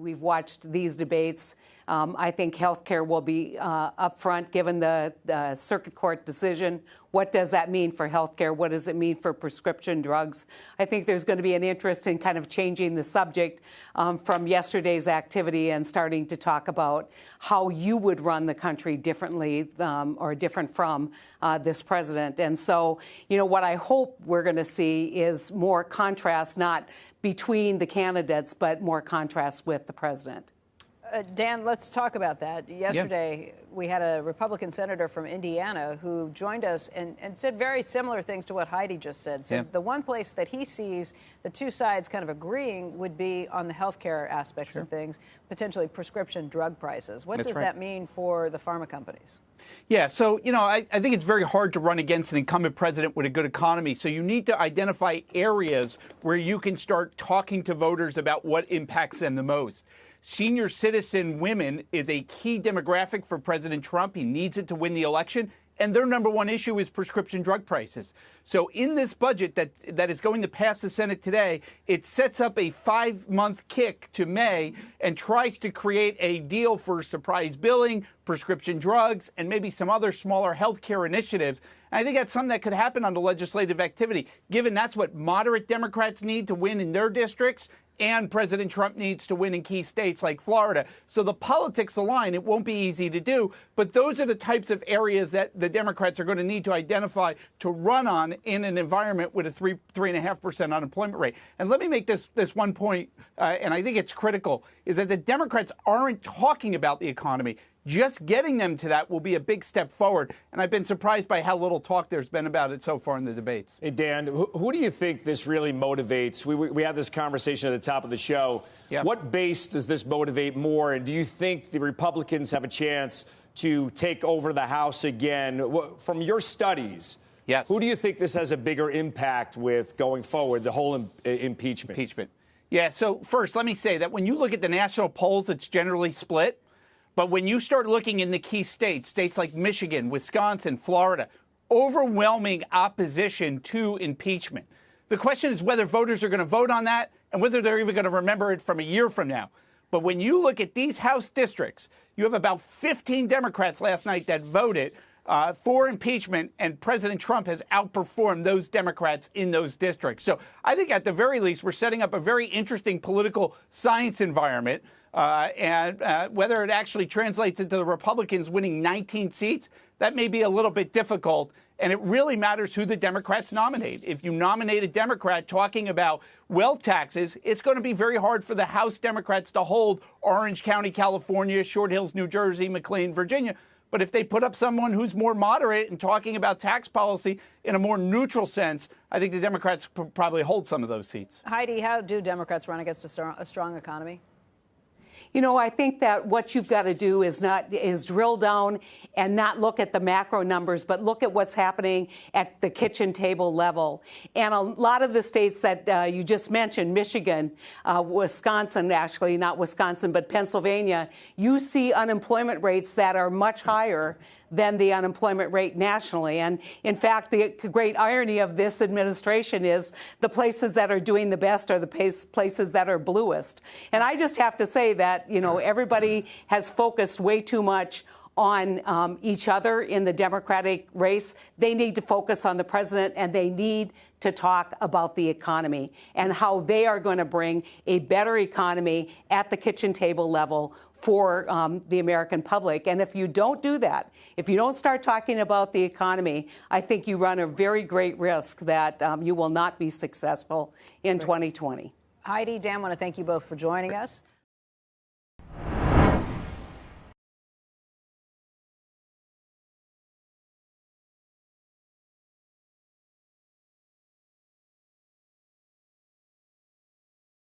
We've watched these debates. I think health care will be up front, given the circuit court decision. What does that mean for health care? What does it mean for prescription drugs? I think there's going to be an interest in kind of changing the subject from yesterday's activity and starting to talk about how you would run the country differently or different from this president. And so, you know, what I hope we're going to see is more contrast, not between the candidates, but more contrast with the president. Dan, let's talk about that. Yesterday, we had a Republican senator from Indiana who joined us and said very similar things to what Heidi just said. So the one place that he sees the two sides kind of agreeing would be on the health care aspects of things, potentially prescription drug prices. What does that mean for the pharma companies? Yeah, so, you know, I think it's very hard to run against an incumbent president with a good economy. So you need to identify areas where you can start talking to voters about what impacts them the most. Senior citizen women is a key demographic for President Trump. He needs it to win the election. And their number one issue is prescription drug prices. So in this budget that is going to pass the Senate today, it sets up a 5-month kick to May and tries to create a deal for surprise billing, prescription drugs, and maybe some other smaller health care initiatives. And I think that's something that could happen on the legislative activity, given that's what moderate Democrats need to win in their districts and President Trump needs to win in key states like Florida. So the politics align. It won't be easy to do, but those are the types of areas that the Democrats are going to need to identify to run on in an environment with a 3.5% unemployment rate. And let me make this one point, and I think it's critical, is that the Democrats aren't talking about the economy. Just getting them to that will be a big step forward. And I've been surprised by how little talk there's been about it so far in the debates. Hey, Dan, who do you think this really motivates? We had this conversation at the top of the show. What base does this motivate more? And do you think the Republicans have a chance to take over the House again? From your studies, who do you think this has a bigger impact with going forward, the whole impeachment? Yeah, so first, let me say that when you look at the national polls, it's generally split. But when you start looking in the key states like Michigan, Wisconsin, Florida, overwhelming opposition to impeachment. The question is whether voters are going to vote on that and whether they're even going to remember it from a year from now. But when you look at these House districts, you have about 15 Democrats last night that voted for impeachment, and President Trump has outperformed those Democrats in those districts. So I think at the very least, we're setting up a very interesting political science environment. And whether it actually translates into the Republicans winning 19 seats, that may be a little bit difficult. And it really matters who the Democrats nominate. If you nominate a Democrat talking about wealth taxes, it's going to be very hard for the House Democrats to hold Orange County, California, Short Hills, New Jersey, McLean, Virginia. But if they put up someone who's more moderate and talking about tax policy in a more neutral sense, I think the Democrats probably hold some of those seats. Heidi, how do Democrats run against a strong economy? You know, I think that what you've got to do is drill down and not look at the macro numbers, but look at what's happening at the kitchen table level. And a lot of the states that you just mentioned, Michigan, Wisconsin, actually not Wisconsin, but Pennsylvania, you see unemployment rates that are much higher than the unemployment rate nationally. And in fact, the great irony of this administration is the places that are doing the best are the places that are bluest. And I just have to say that, you know, everybody has focused way too much on each other in the Democratic race. They need to focus on the president, and they need to talk about the economy and how they are going to bring a better economy at the kitchen table level for the American public. And if you don't do that, if you don't start talking about the economy, I think you run a very great risk that you will not be successful in 2020. Heidi, Dan, I want to thank you both for joining us.